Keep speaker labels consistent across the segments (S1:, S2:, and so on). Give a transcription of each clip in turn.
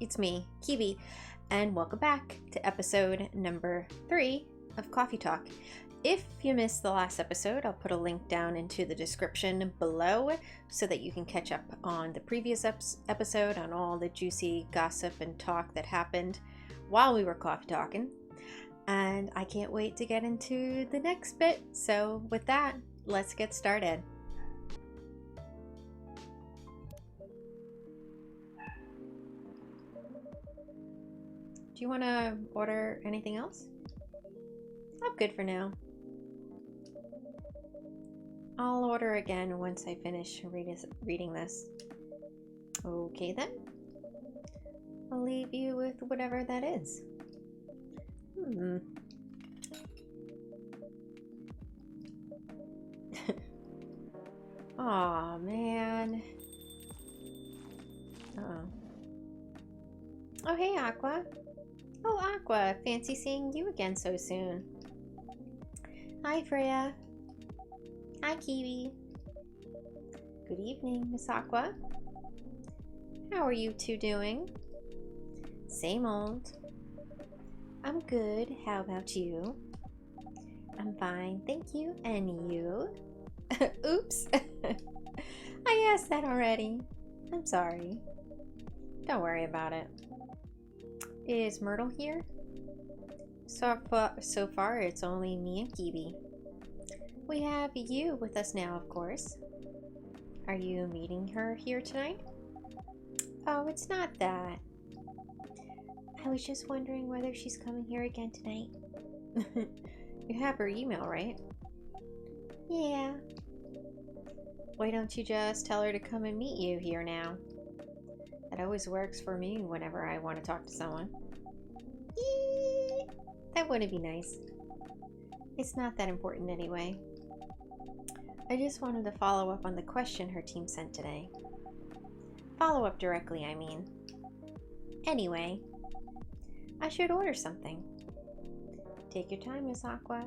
S1: It's me, KeeBe, and welcome back to episode number 3 of Coffee Talk. If you missed the last episode, I'll put a link down into the description below so that you can catch up on the previous episode on all the juicy gossip and talk that happened while we were coffee talking. And I can't wait to get into the next bit. So with that, let's get started. Do you want to order anything else? I'm good for now. I'll order again once I finish reading this. Okay then. I'll leave you with whatever that is. Aw, man. Oh, hey, Aqua. Oh, Aqua, fancy seeing you again so soon. Hi, Freya. Hi, KeeBe. Good evening, Miss Aqua. How are you two doing? Same old. I'm good. How about you? I'm fine, thank you. And you? Oops. I asked that already. I'm sorry. Don't worry about it. Is Myrtle here? So far, it's only me and KeeBe. We have you with us now, of course. Are you meeting her here tonight? Oh, it's not that. I was just wondering whether she's coming here again tonight. You have her email, right? Yeah. Why don't you just tell her to come and meet you here now? That always works for me whenever I want to talk to someone. Eee, that wouldn't be nice. It's not that important anyway. I just wanted to follow up on the question her team sent today. Follow up directly, I mean. Anyway, I should order something. Take your time, Miss Aqua.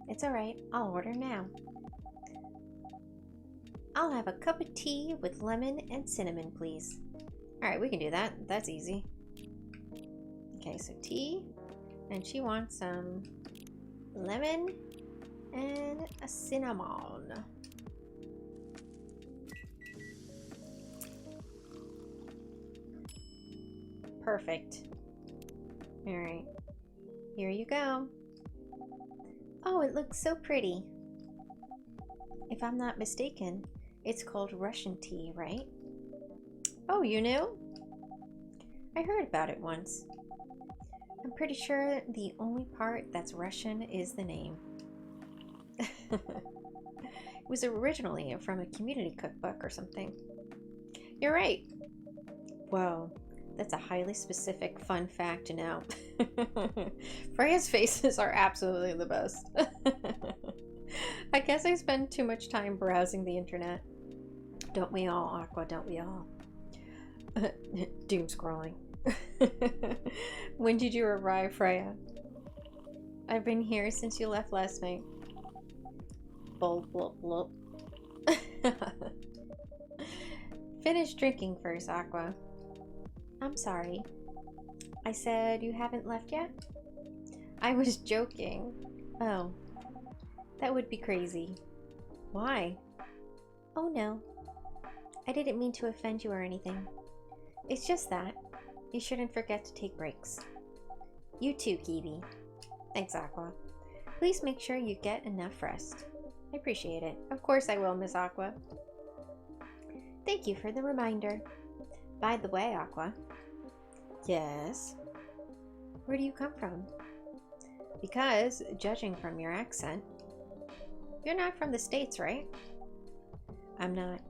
S1: It's alright, I'll order now. I'll have a cup of tea with lemon and cinnamon, please. Alright, we can do that. That's easy. Okay, so tea. And she wants some lemon and a cinnamon. Perfect. Alright. Here you go. Oh, it looks so pretty. If I'm not mistaken, it's called Russian tea, right? Oh, you knew? I heard about it once. I'm pretty sure the only part that's Russian is the name. It was originally from a community cookbook or something. You're right. Whoa, that's a highly specific fun fact to know. Freya's faces are absolutely the best. I guess I spend too much time browsing the internet. Don't we all, Aqua? Don't we all? Doom scrolling. When did you arrive, Freya? I've been here since you left last night. Blub, blub, blub. Finish drinking first, Aqua. I'm sorry. I said you haven't left yet? I was joking. Oh. That would be crazy. Why? Oh no. I didn't mean to offend you or anything. It's just that you shouldn't forget to take breaks. You too, KeeBe. Thanks, Aqua. Please make sure you get enough rest. I appreciate it. Of course I will, Miss Aqua. Thank you for the reminder. By the way, Aqua. Yes? Where do you come from? Because, judging from your accent, you're not from the States, right? I'm not.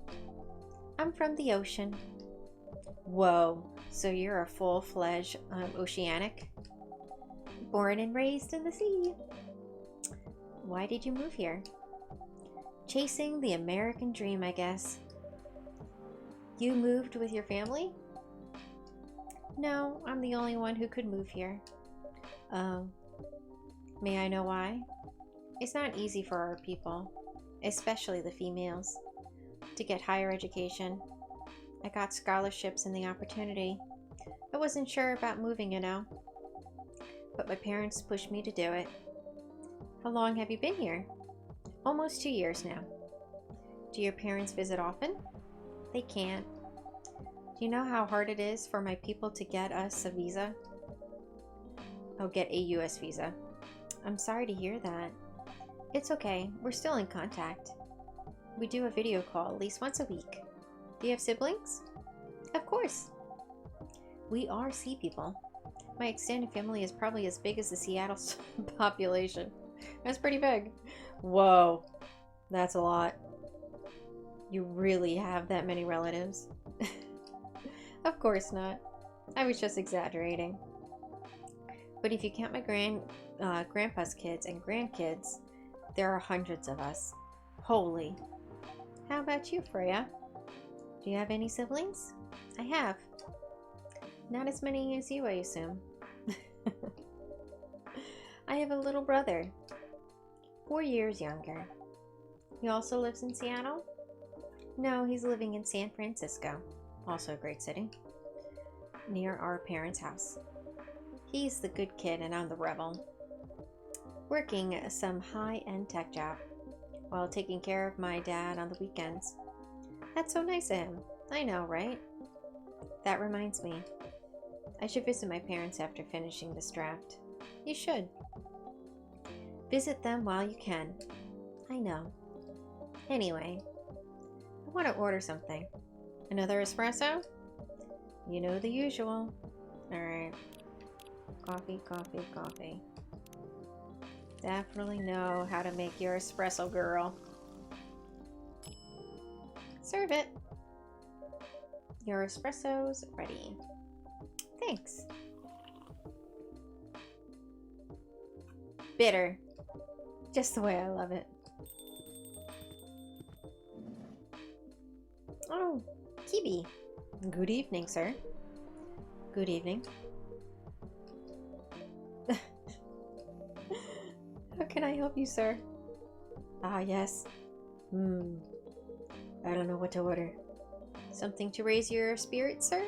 S1: I'm from the ocean. Whoa, so you're a full-fledged oceanic? Born and raised in the sea. Why did you move here? Chasing the American dream, I guess. You moved with your family? No, I'm the only one who could move here. May I know why? It's not easy for our people, especially the females, to get higher education. I got scholarships and the opportunity, I wasn't sure about moving, you know, but my parents pushed me to do it. How long have you been here? Almost 2 years now. Do your parents visit often? They can't. Do you know how hard it is for my people to get us a visa? Oh, get a US visa. I'm sorry to hear that. It's okay, we're still in contact. We do a video call at least once a week. Do you have siblings? Of course. We are sea people. My extended family is probably as big as the Seattle population. That's pretty big. Whoa, that's a lot. You really have that many relatives? Of course not. I was just exaggerating. But if you count my grandpa's kids and grandkids, there are hundreds of us. Holy. How about you, Freya? Do you have any siblings? I have. Not as many as you, I assume. I have a little brother, 4 years younger. He also lives in Seattle? No, he's living in San Francisco, also a great city, near our parents' house. He's the good kid and I'm the rebel, working some high-end tech job while taking care of my dad on the weekends. That's so nice of him. I know, right? That reminds me. I should visit my parents after finishing this draft. You should. Visit them while you can. I know. Anyway, I want to order something. Another espresso? You know the usual. Alright. Coffee, coffee, coffee. Definitely know how to make your espresso, girl. Serve it. Your espresso's ready. Thanks. Bitter. Just the way I love it. Oh, KeeBe. Good evening, sir. Good evening. How can I help you, sir? Ah, yes. I don't know what to order. Something to raise your spirits, sir?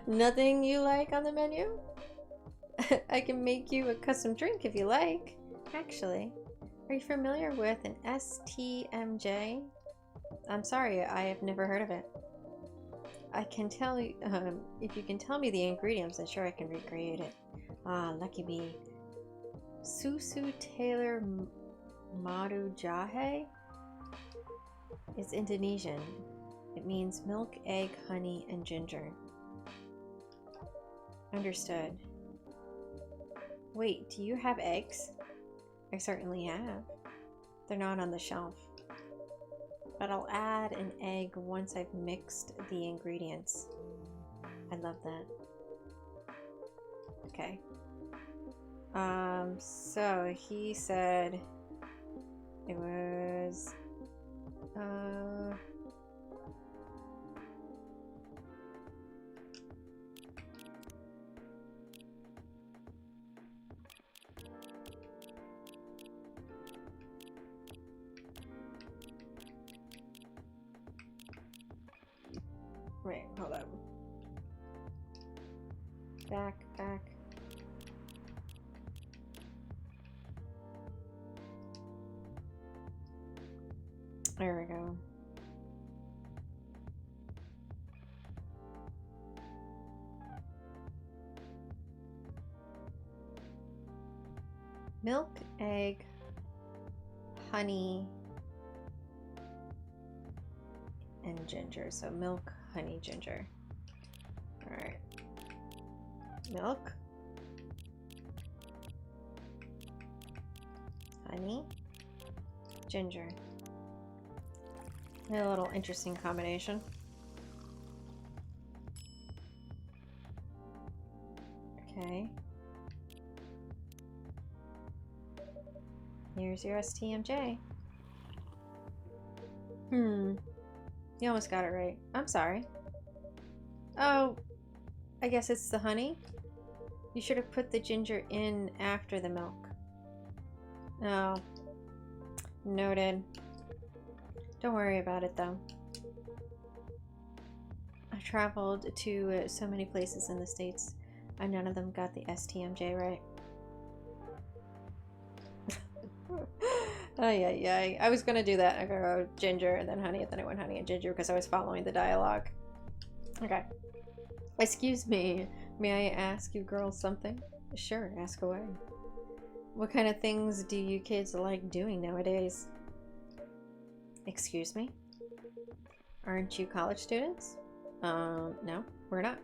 S1: Nothing you like on the menu? I can make you a custom drink if you like. Actually, are you familiar with an STMJ? I'm sorry, I have never heard of it. I can tell you, if you can tell me the ingredients, I'm sure I can recreate it. Ah, lucky me. Susu Taylor Madu Jahe? It's Indonesian. It means milk, egg, honey, and ginger. Understood. Wait, do you have eggs? I certainly have. They're not on the shelf. But I'll add an egg once I've mixed the ingredients. I love that. Okay. So he said it was wait, hold on. Back. There we go. Milk, egg, honey, and ginger. So milk, honey, ginger. All right. Milk, honey, ginger. A little interesting combination. Okay. Here's your STMJ. You almost got it right. I'm sorry. Oh, I guess it's the honey. You should have put the ginger in after the milk. No. Noted. Don't worry about it, though. I traveled to so many places in the States, and none of them got the STMJ right. Ay. I was gonna do that. I go ginger and then honey, and then I went honey and ginger because I was following the dialogue. Okay. Excuse me. May I ask you girls something? Sure, ask away. What kind of things do you kids like doing nowadays? Excuse me? Aren't you college students? No, we're not.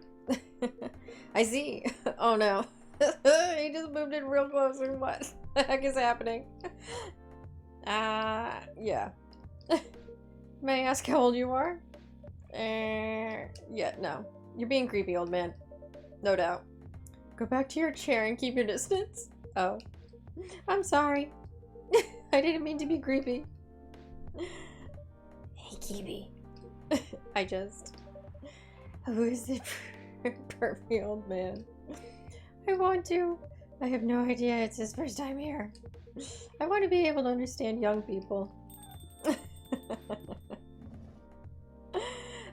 S1: I see. Oh no. He just moved in real close or what? The heck is happening? Yeah. May I ask how old you are? Yeah, no. You're being creepy, old man. No doubt. Go back to your chair and keep your distance. Oh. I'm sorry. I didn't mean to be creepy. Hey, KeeBe. I just... Who is the pervy old man? I want to. I have no idea. It's his first time here. I want to be able to understand young people.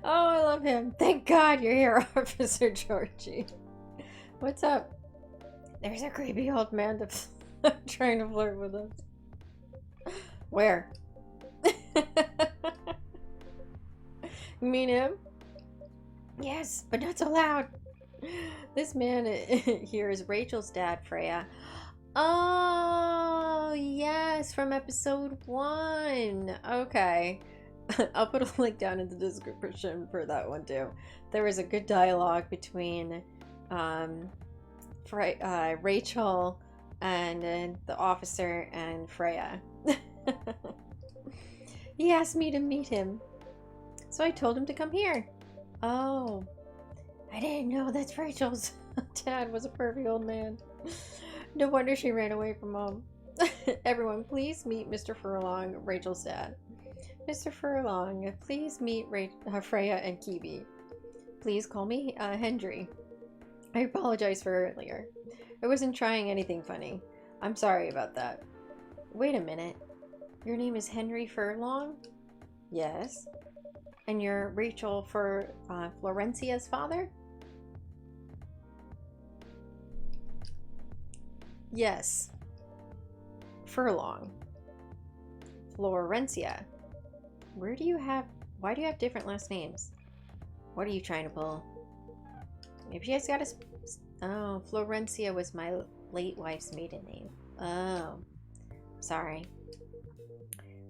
S1: Oh, I love him. Thank God you're here, Officer Georgie. What's up? There's a creepy old man trying to flirt with us. Where? You mean him? Yes, but not so loud. This man here is Rachel's dad, Freya. Oh, yes, from episode 1. Okay. I'll put a link down in the description for that one too. There was a good dialogue between Rachel and the officer and Freya. He asked me to meet him, so I told him to come here. Oh, I didn't know that Rachel's dad was a pervy old man. No wonder she ran away from home. Everyone, please meet Mr. Furlong, Rachel's dad. Mr. Furlong, please meet Freya and KeeBe. Please call me Hendry. I apologize for earlier. I wasn't trying anything funny. I'm sorry about that. Wait a minute. Your name is Henry Furlong? Yes. And you're Rachel Florencia's father? Yes. Furlong. Florencia. Why do you have different last names? What are you trying to pull? Maybe she has got a... Oh, Florencia was my late wife's maiden name. Oh. Sorry.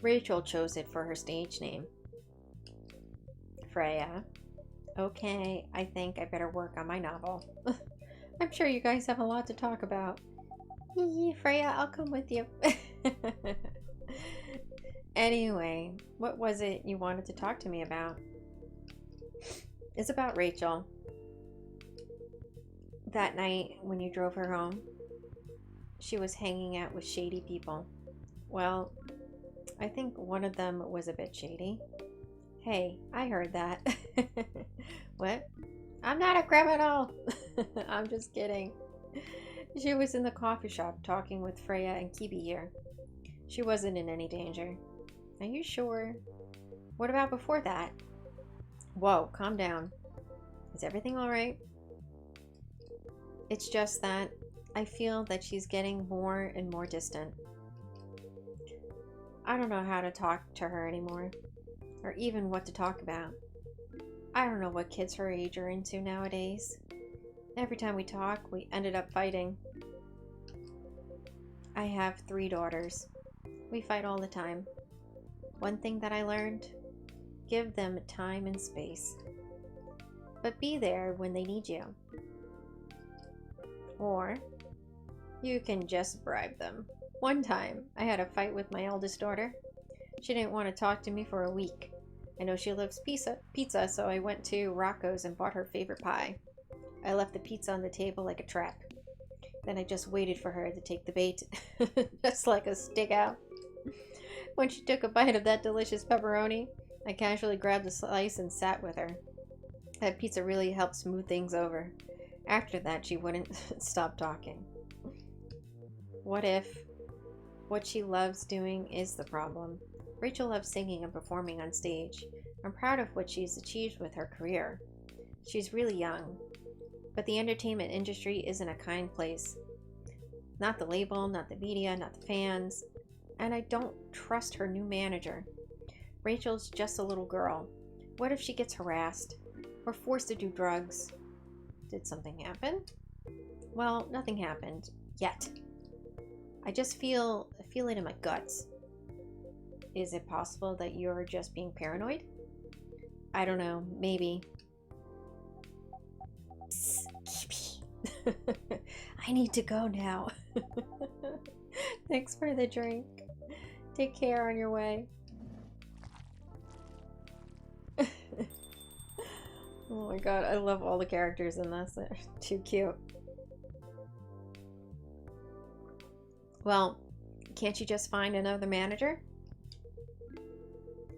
S1: Rachel chose it for her stage name. Freya. Okay, I think I better work on my novel. I'm sure you guys have a lot to talk about. Freya, I'll come with you. Anyway, what was it you wanted to talk to me about? It's about Rachel. That night when you drove her home, she was hanging out with shady people. Well, I think one of them was a bit shady. Hey, I heard that. What? I'm not a criminal. I'm just kidding. She was in the coffee shop talking with Freya and KeeBe here. She wasn't in any danger. Are you sure? What about before that? Whoa, calm down. Is everything alright? It's just that I feel that she's getting more and more distant. I don't know how to talk to her anymore, or even what to talk about. I don't know what kids her age are into nowadays. Every time we talk, we ended up fighting. I have 3 daughters. We fight all the time. One thing that I learned, give them time and space. But be there when they need you. Or you can just bribe them. One time, I had a fight with my eldest daughter. She didn't want to talk to me for a week. I know she loves pizza, so I went to Rocco's and bought her favorite pie. I left the pizza on the table like a trap. Then I just waited for her to take the bait, just like a stick out. When she took a bite of that delicious pepperoni, I casually grabbed a slice and sat with her. That pizza really helped smooth things over. After that, she wouldn't stop talking. What if What she loves doing is the problem. Rachel loves singing and performing on stage. I'm proud of what she's achieved with her career. She's really young, but the entertainment industry isn't a kind place. Not the label, not the media, not the fans, and I don't trust her new manager. Rachel's just a little girl. What if she gets harassed or forced to do drugs? Did something happen? Well, nothing happened yet. I just feel it in my guts. Is it possible that you're just being paranoid? I don't know, maybe. Psst, KeeBe. I need to go now. Thanks for the drink. Take care on your way. Oh my god, I love all the characters in this. They're too cute. Well, can't you just find another manager?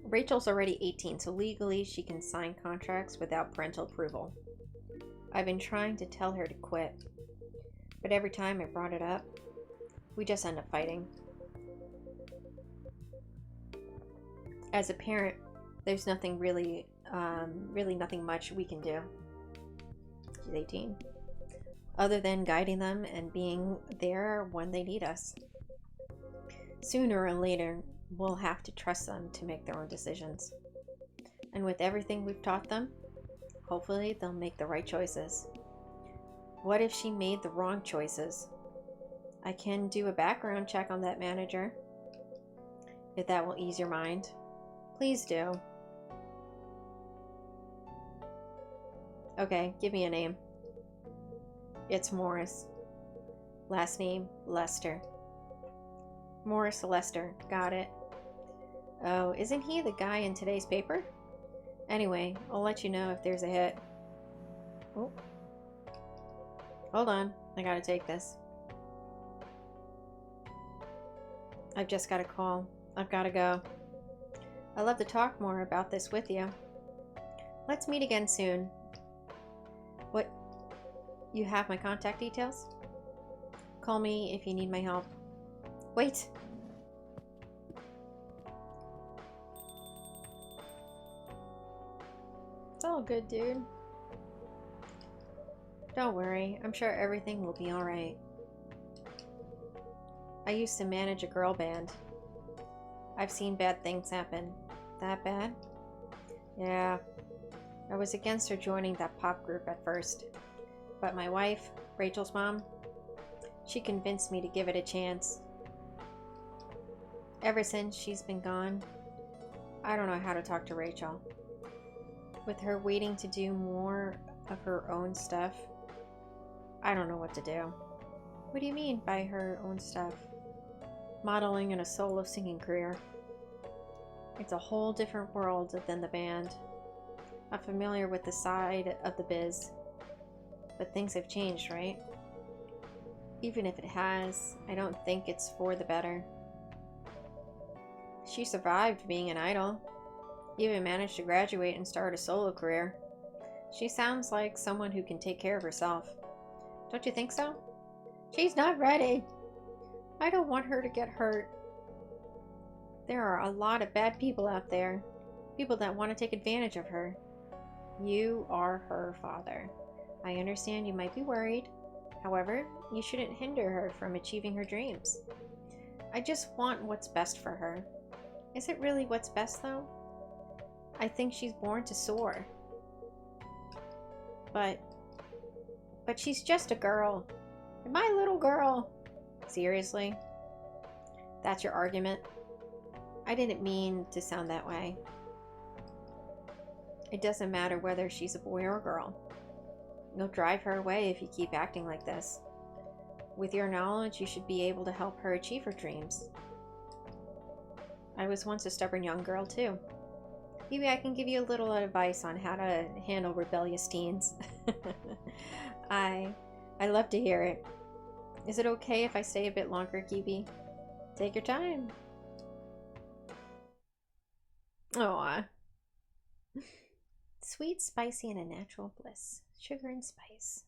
S1: Rachel's already 18, so legally she can sign contracts without parental approval. I've been trying to tell her to quit, but every time I brought it up, we just end up fighting. As a parent, there's nothing really nothing much we can do. She's 18. Other than guiding them and being there when they need us. Sooner or later, we'll have to trust them to make their own decisions. And with everything we've taught them, hopefully they'll make the right choices. What if she made the wrong choices? I can do a background check on that manager, if that will ease your mind. Please do. Okay, give me a name. It's Morris. Last name, Lester. Morris Lester. Got it. Oh, isn't he the guy in today's paper? Anyway, I'll let you know if there's a hit. Oh. Hold on. I gotta take this. I've just got a call. I've gotta go. I'd love to talk more about this with you. Let's meet again soon. What? You have my contact details? Call me if you need my help. Wait! It's all good, dude. Don't worry, I'm sure everything will be alright. I used to manage a girl band. I've seen bad things happen. That bad? Yeah. I was against her joining that pop group at first. But my wife, Rachel's mom, she convinced me to give it a chance. Ever since she's been gone, I don't know how to talk to Rachel. With her waiting to do more of her own stuff, I don't know what to do. What do you mean by her own stuff? Modeling and a solo singing career. It's a whole different world than the band. I'm familiar with the side of the biz, but things have changed, right? Even if it has, I don't think it's for the better. She survived being an idol, even managed to graduate and start a solo career. She sounds like someone who can take care of herself. Don't you think so? She's not ready. I don't want her to get hurt. There are a lot of bad people out there. People that want to take advantage of her. You are her father. I understand you might be worried. However, you shouldn't hinder her from achieving her dreams. I just want what's best for her. Is it really what's best, though? I think she's born to soar. But she's just a girl. My little girl. Seriously? That's your argument? I didn't mean to sound that way. It doesn't matter whether she's a boy or a girl. You'll drive her away if you keep acting like this. With your knowledge, you should be able to help her achieve her dreams. I was once a stubborn young girl, too. Maybe I can give you a little advice on how to handle rebellious teens. I love to hear it. Is it okay if I stay a bit longer, KeeBe? Take your time. Aww. Sweet, spicy, and a natural bliss. Sugar and spice.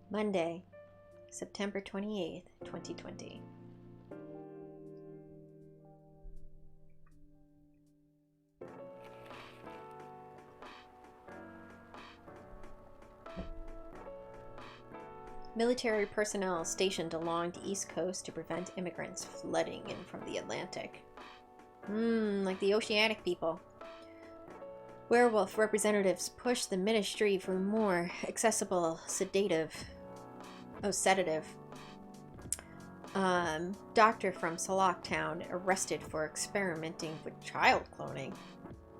S1: Monday, September 28th, 2020. Military personnel stationed along the East Coast to prevent immigrants flooding in from the Atlantic. Like the oceanic people. Werewolf representatives push the ministry for more accessible sedative. Doctor from Town arrested for experimenting with child cloning.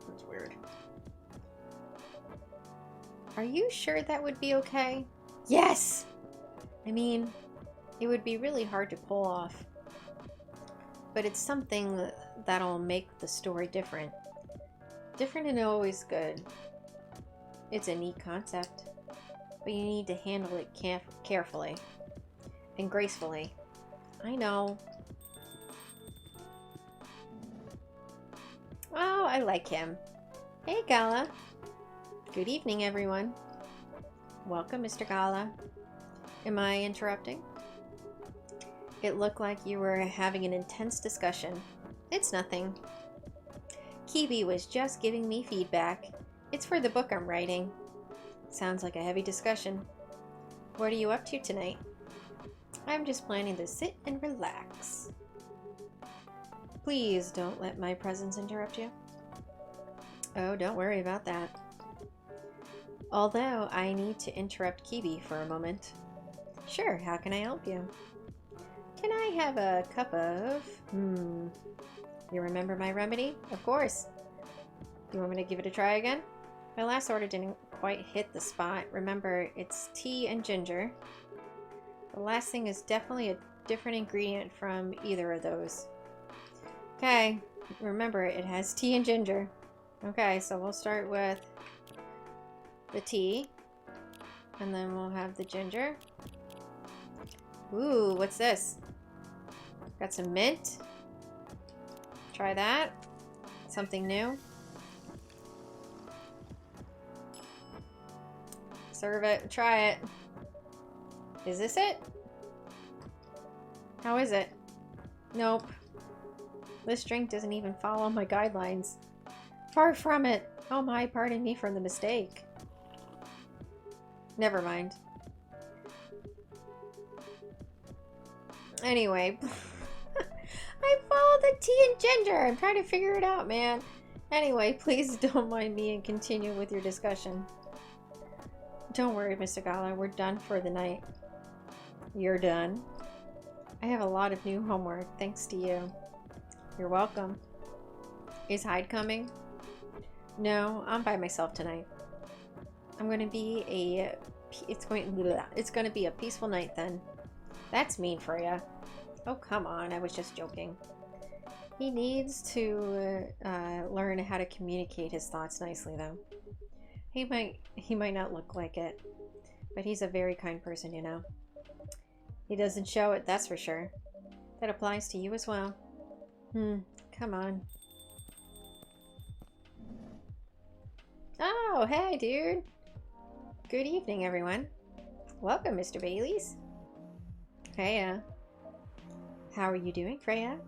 S1: That's weird. Are you sure that would be okay? Yes! I mean, it would be really hard to pull off. But it's something that'll make the story different. Different and always good. It's a neat concept. But you need to handle it carefully. And gracefully. I know. Oh, I like him. Hey, Gala. Good evening, everyone. Welcome, Mr. Gala. Am I interrupting? It looked like you were having an intense discussion. It's nothing. KeeBe was just giving me feedback. It's for the book I'm writing. Sounds like a heavy discussion. What are you up to tonight? I'm just planning to sit and relax. Please don't let my presence interrupt you. Oh, don't worry about that. Although I need to interrupt KeeBe for a moment. Sure, how can I help you? Can I have a cup of... You remember my remedy? Of course. You want me to give it a try again? My last order didn't quite hit the spot. Remember, it's tea and ginger. The last thing is definitely a different ingredient from either of those. Okay, remember it has tea and ginger. Okay, so we'll start with the tea. And then we'll have the ginger. Ooh, what's this? Got some mint. Try that. Something new. Serve it. Try it. Is this it? How is it? Nope. This drink doesn't even follow my guidelines. Far from it. Oh my, pardon me for the mistake. Never mind. Anyway, I followed the tea and ginger. I'm trying to figure it out, man. Anyway, please don't mind me and continue with your discussion. Don't worry, Mr. Gala. We're done for the night. You're done? I have a lot of new homework, thanks to you. You're welcome. Is Hyde coming? No, I'm by myself tonight. I'm going to be a... It's going to be a peaceful night then. That's mean for you. Oh, come on. I was just joking. He needs to learn how to communicate his thoughts nicely, though. He might not look like it, but he's a very kind person, you know. He doesn't show it, that's for sure. That applies to you as well. Come on. Oh, hey, dude. Good evening, everyone. Welcome, Mr. Bailey's. Freya. How are you doing, Freya?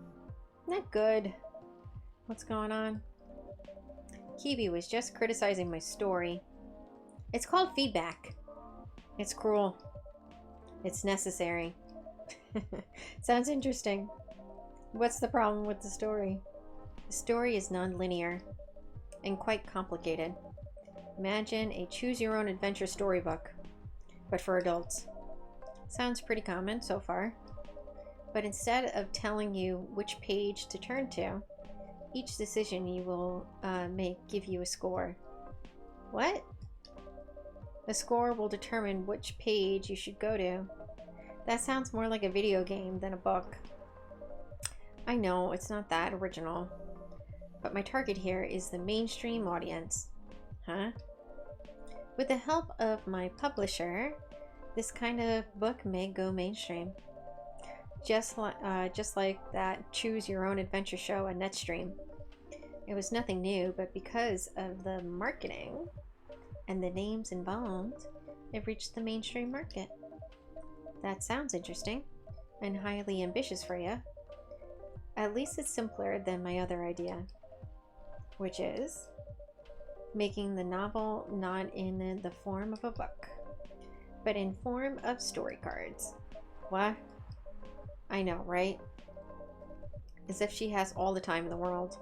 S1: Not good. What's going on? KeeBe was just criticizing my story. It's called feedback. It's cruel. It's necessary. Sounds interesting. What's the problem with the story? The story is non-linear and quite complicated. Imagine a choose-your-own-adventure storybook, but for adults. Sounds pretty common so far. But instead of telling you which page to turn to, each decision you will give you a score. What? The score will determine which page you should go to. That sounds more like a video game than a book. I know, it's not that original. But my target here is the mainstream audience. Huh? With the help of my publisher, this kind of book may go mainstream. Just like that Choose Your Own Adventure show on Netstream. It was nothing new, but because of the marketing and the names involved, it reached the mainstream market. That sounds interesting and highly ambitious for you. At least it's simpler than my other idea, which is making the novel not in the form of a book, but in form of story cards. What? I know, right? As if she has all the time in the world.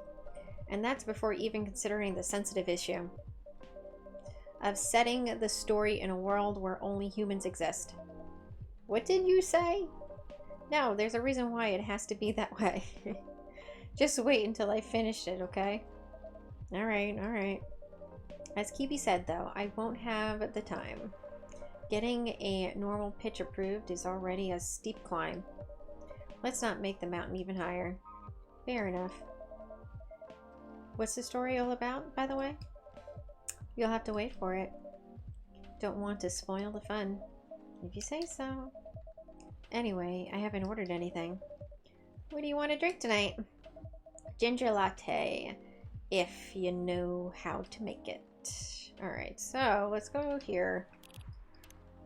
S1: And that's before even considering the sensitive issue of setting the story in a world where only humans exist. What did you say? No, there's a reason why it has to be that way. Just wait until I finish it, okay? Alright, alright. As KeeBe said, though, I won't have the time. Getting a normal pitch approved is already a steep climb. Let's not make the mountain even higher. Fair enough. What's the story all about, by the way? You'll have to wait for it. Don't want to spoil the fun. If you say so. Anyway, I haven't ordered anything. What do you want to drink tonight? Ginger latte, if you know how to make it. Alright, so let's go here.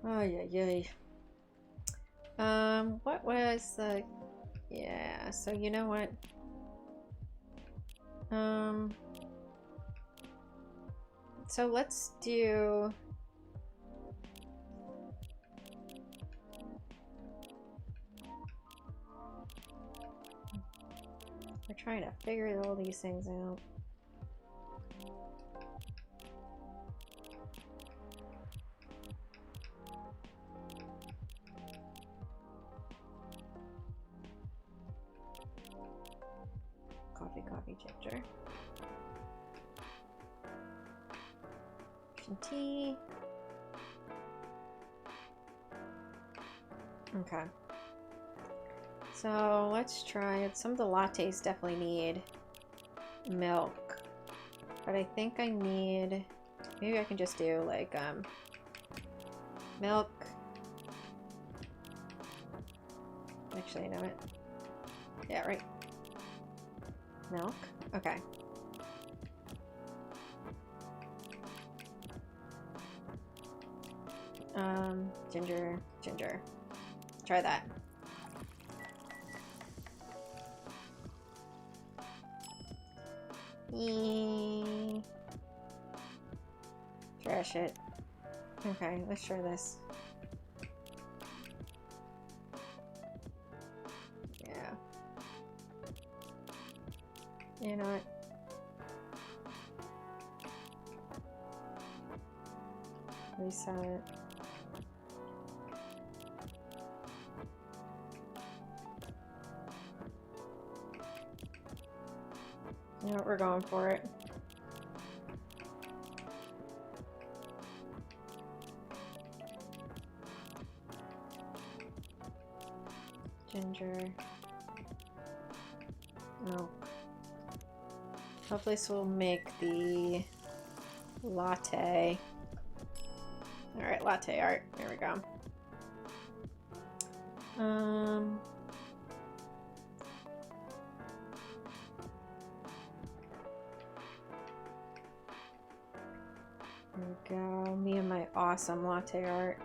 S1: Oh, yeah. What was the... Yeah, so you know what? So let's do... We're trying to figure all these things out. Coffee, ginger. Some tea. Okay. So let's try it. Some of the lattes definitely need milk, but I think I need, maybe I can just do like milk. Actually, I know it. Yeah, right. Milk. Okay. Ginger. Try that. Trash it. Okay, let's try this. Yeah. You know what? Reset it. You know what? We're going for it. Ginger. Milk. Hopefully this will make the latte. Alright, latte art. There we go. There we go. Me and my awesome latte art.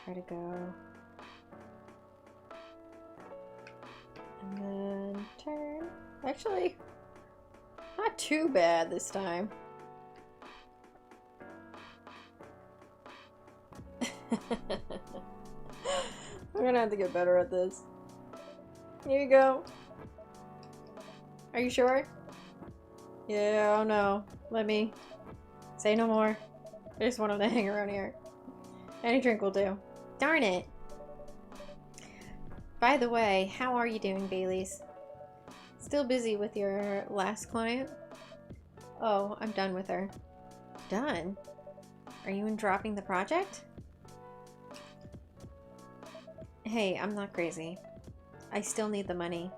S1: Try to go. And then turn. Actually, not too bad this time. I'm gonna have to get better at this. Here you go. Are you sure? Yeah, oh no. Let me say no more. I just want him to hang around here. Any drink will do. Darn it. By the way, how are you doing, Baileys? Still busy with your last client? Oh, I'm done with her. Done? Are you in dropping the project? Hey, I'm not crazy. I still need the money.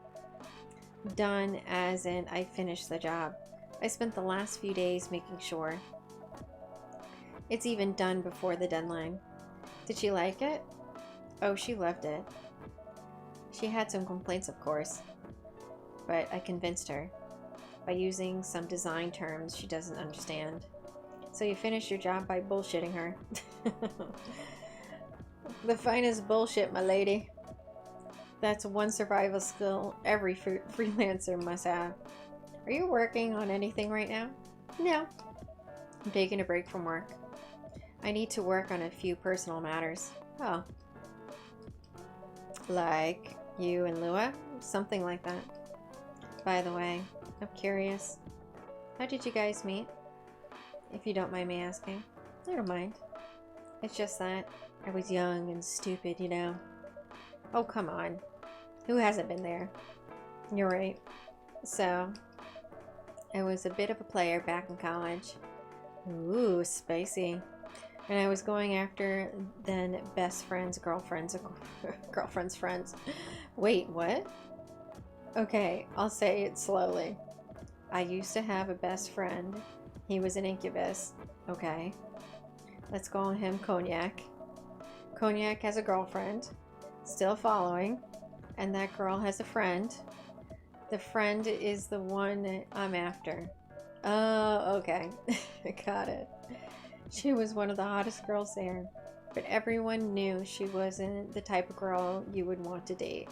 S1: Done as in I finished the job. I spent the last few days making sure. It's even done before the deadline. Did she like it? Oh, she loved it. She had some complaints, of course, but I convinced her by using some design terms she doesn't understand. So you finished your job by bullshitting her. The finest bullshit, my lady. That's one survival skill every freelancer must have. Are you working on anything right now? No. I'm taking a break from work. I need to work on a few personal matters. Oh. Like you and Lua? Something like that. By the way, I'm curious. How did you guys meet? If you don't mind me asking. I don't mind. It's just that I was young and stupid, you know. Oh, come on. Who hasn't been there? You're right. So, I was a bit of a player back in college. Ooh, spicy. And I was going after then best friends, girlfriends friends. Wait, what? Okay, I'll say it slowly. I used to have a best friend. He was an incubus. Okay. Let's call him Cognac. Cognac has a girlfriend. Still following. And that girl has a friend. The friend is the one I'm after. Oh, okay. Got it. She was one of the hottest girls there. But everyone knew she wasn't the type of girl you would want to date.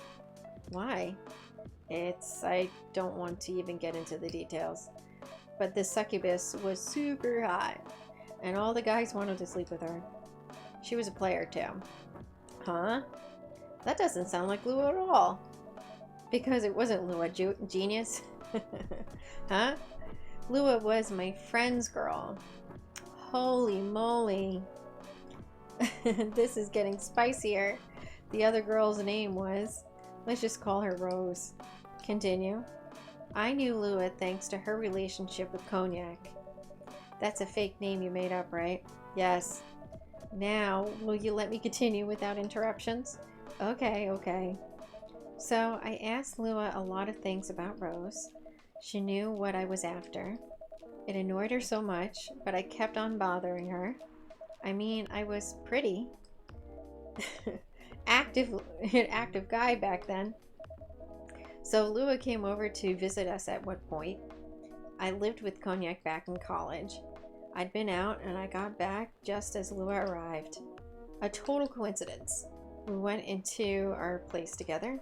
S1: Why? I don't want to even get into the details. But this succubus was super hot. And all the guys wanted to sleep with her. She was a player too. Huh? That doesn't sound like Lua at all. Because it wasn't Lua, genius. Huh? Lua was my friend's girl. Holy moly. This is getting spicier. The other girl's name was... Let's just call her Rose. Continue. I knew Lua thanks to her relationship with Cognac. That's a fake name you made up, right? Yes. Now, will you let me continue without interruptions? Okay. So, I asked Lua a lot of things about Rose. She knew what I was after. It annoyed her so much, but I kept on bothering her. I mean, I was pretty. Active guy back then. So Lua came over to visit us at one point. I lived with Cognac back in college. I'd been out and I got back just as Lua arrived. A total coincidence. We went into our place together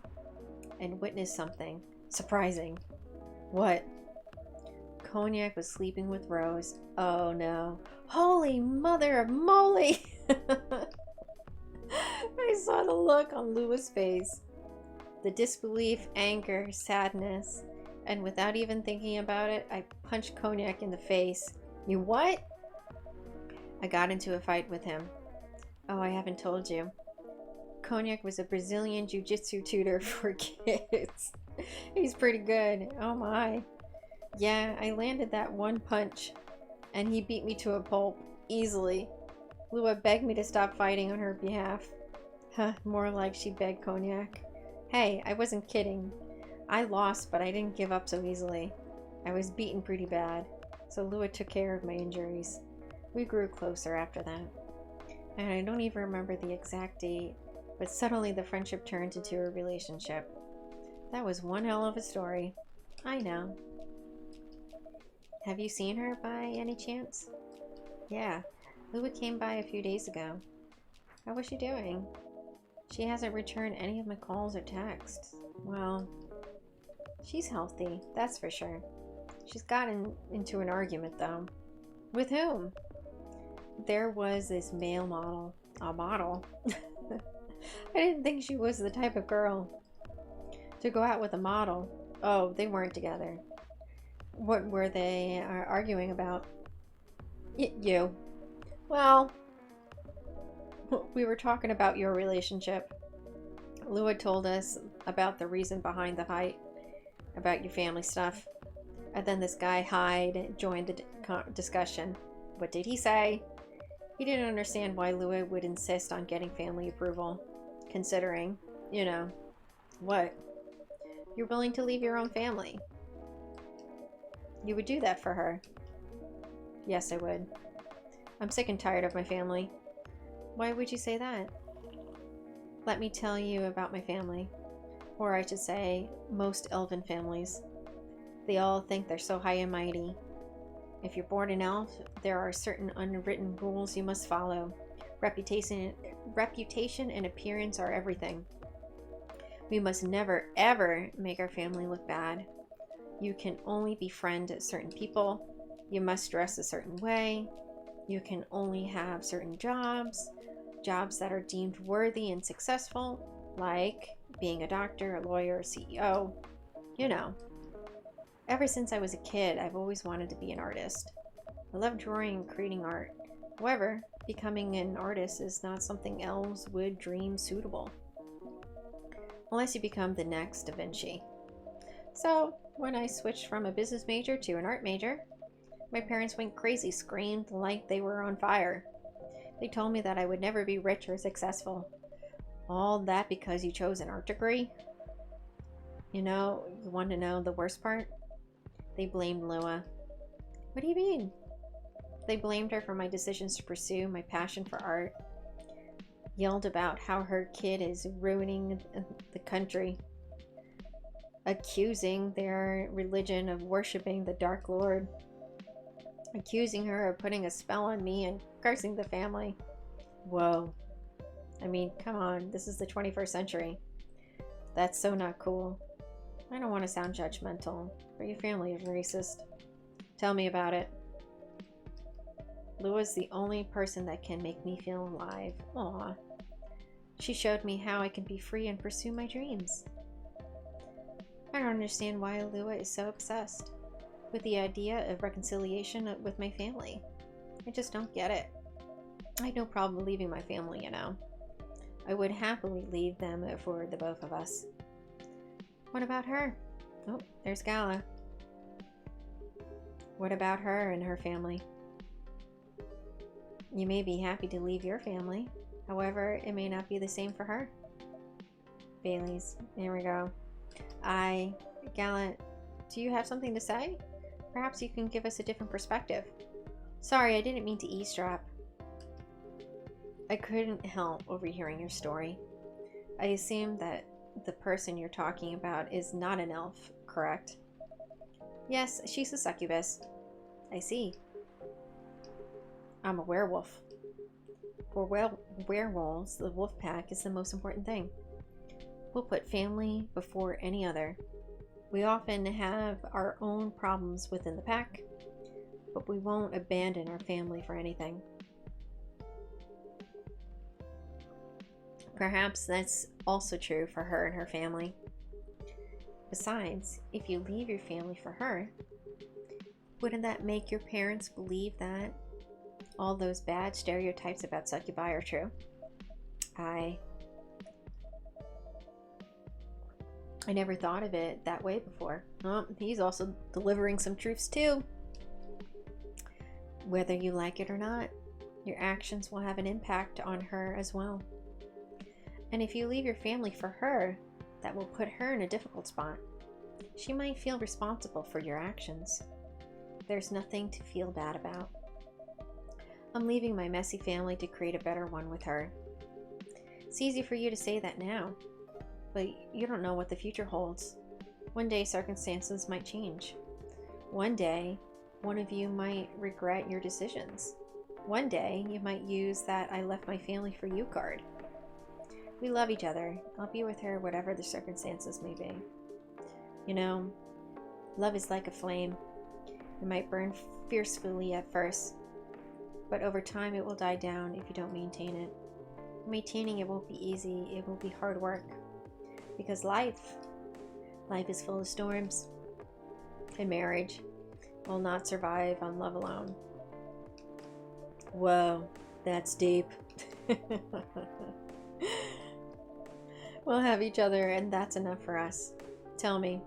S1: and witnessed something surprising. What? Cognac was sleeping with Rose. Oh no. Holy mother of moly! I saw the look on Lua's face. The disbelief, anger, sadness. And without even thinking about it, I punched Cognac in the face. You what? I got into a fight with him. Oh, I haven't told you. Cognac was a Brazilian jiu-jitsu tutor for kids. He's pretty good. Oh my. Yeah, I landed that one punch, and he beat me to a pulp, easily. Lua begged me to stop fighting on her behalf. Huh, more like she begged Cognac. Hey, I wasn't kidding. I lost, but I didn't give up so easily. I was beaten pretty bad, so Lua took care of my injuries. We grew closer after that. And I don't even remember the exact date, but suddenly the friendship turned into a relationship. That was one hell of a story. I know. Have you seen her by any chance? Yeah, Lua came by a few days ago. How was she doing? She hasn't returned any of my calls or texts. Well, she's healthy, that's for sure. She's gotten into an argument though. With whom? There was this male model. A model? I didn't think she was the type of girl to go out with a model. Oh, they weren't together. What were they arguing about? You. Well, we were talking about your relationship. Lua told us about the reason behind the fight, about your family stuff. And then this guy Hyde joined the discussion. What did he say? He didn't understand why Lua would insist on getting family approval, considering, you know, what? You're willing to leave your own family. You would do that for her. Yes, I would. I'm sick and tired of my family. Why would you say that? Let me tell you about my family. Or I should say, most elven families. They all think they're so high and mighty. If you're born an elf, there are certain unwritten rules you must follow. Reputation and appearance are everything. We must never, ever make our family look bad. You can only befriend certain people. You must dress a certain way. You can only have certain jobs that are deemed worthy and successful, like being a doctor, a lawyer, a CEO. You know, ever since I was a kid, I've always wanted to be an artist. I love drawing and creating art. However, becoming an artist is not something elves would dream suitable. Unless you become the next Da Vinci. So, when I switched from a business major to an art major, my parents went crazy, screamed like they were on fire. They told me that I would never be rich or successful. All that because you chose an art degree? You want to know the worst part? They blamed Lua. What do you mean? They blamed her for my decisions to pursue my passion for art. Yelled about how her kid is ruining the country. Accusing their religion of worshiping the Dark Lord. Accusing her of putting a spell on me and cursing the family. Whoa. I mean, come on, this is the 21st century. That's so not cool. I don't want to sound judgmental, but your family is racist. Tell me about it. Lua's the only person that can make me feel alive. Aw. She showed me how I can be free and pursue my dreams. I don't understand why Lua is so obsessed with the idea of reconciliation with my family. I just don't get it. I had no problem leaving my family, I would happily leave them for the both of us. What about her? Oh, there's Gala. What about her and her family? You may be happy to leave your family. However, it may not be the same for her. Bailey's. There we go. Gala, do you have something to say? Perhaps you can give us a different perspective. Sorry, I didn't mean to eavesdrop. I couldn't help overhearing your story. I assume that the person you're talking about is not an elf, correct? Yes, she's a succubus. I see. I'm a werewolf. For werewolves, the wolf pack is the most important thing. We'll put family before any other. We often have our own problems within the pack, but we won't abandon our family for anything. Perhaps that's also true for her and her family. Besides, if you leave your family for her, wouldn't that make your parents believe that all those bad stereotypes about succubi are true? I never thought of it that way before. Oh, he's also delivering some truths too. Whether you like it or not, your actions will have an impact on her as well. And if you leave your family for her, that will put her in a difficult spot. She might feel responsible for your actions. There's nothing to feel bad about. I'm leaving my messy family to create a better one with her. It's easy for you to say that now, but you don't know what the future holds. One day circumstances might change. One day, one of you might regret your decisions. One day, you might use that "I left my family for you" card. We love each other. I'll be with her whatever the circumstances may be. Love is like a flame. It might burn fiercely at first, but over time it will die down if you don't maintain it. Maintaining it won't be easy. It will be hard work. Because life is full of storms. And marriage will not survive on love alone. Whoa, that's deep. We'll have each other, and that's enough for us. Tell me,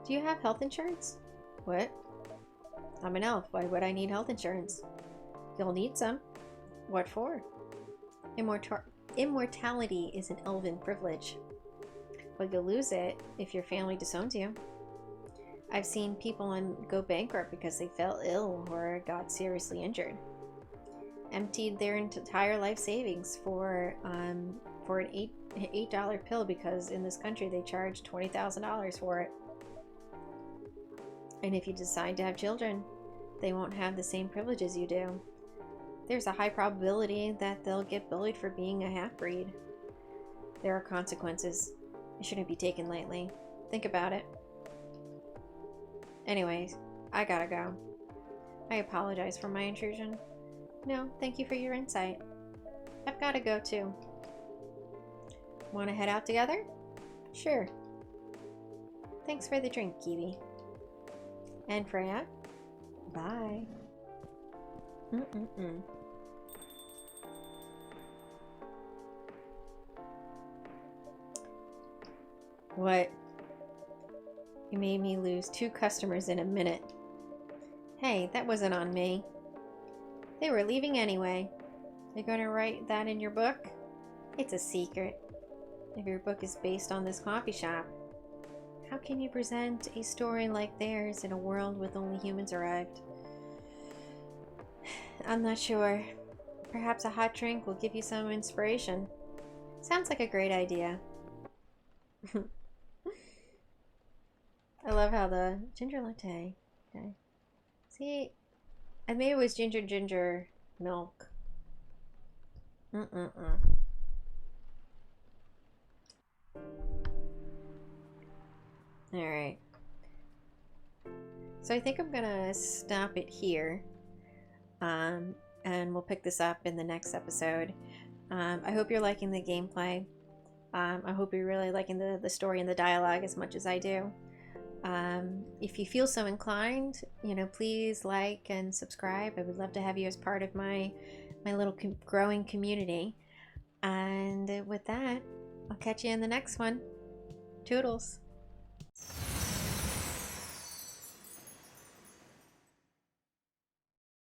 S1: do you have health insurance? What? I'm an elf. Why would I need health insurance? You'll need some. What for? Immortality is an elven privilege. But you'll lose it if your family disowns you. I've seen people go bankrupt because they fell ill or got seriously injured. Emptied their entire life savings for an $8 pill because in this country they charge $20,000 for it. And if you decide to have children, they won't have the same privileges you do. there's a high probability that they'll get bullied for being a half-breed. There are consequences. It shouldn't be taken lightly. Think about it. Anyways, I gotta go. I apologize for my intrusion. No, thank you for your insight. I've gotta go too. Want to head out together? Sure. Thanks for the drink, KeeBe. And Freya? Bye. What? You made me lose 2 customers in a minute. Hey, that wasn't on me. They were leaving anyway. You're gonna write that in your book? It's a secret. If your book is based on this coffee shop, how can you present a story like theirs in a world with only humans arrived? I'm not sure. Perhaps a hot drink will give you some inspiration. Sounds like a great idea. I love how the ginger latte. Okay. See, I maybe it was ginger milk. Alright. So I think I'm gonna stop it here. And we'll pick this up in the next episode. I hope you're liking the gameplay. I hope you're really liking the story and the dialogue as much as I do. If you feel so inclined, please like and subscribe. I would love to have you as part of my little growing community. And with that, I'll catch you in the next one. Toodles.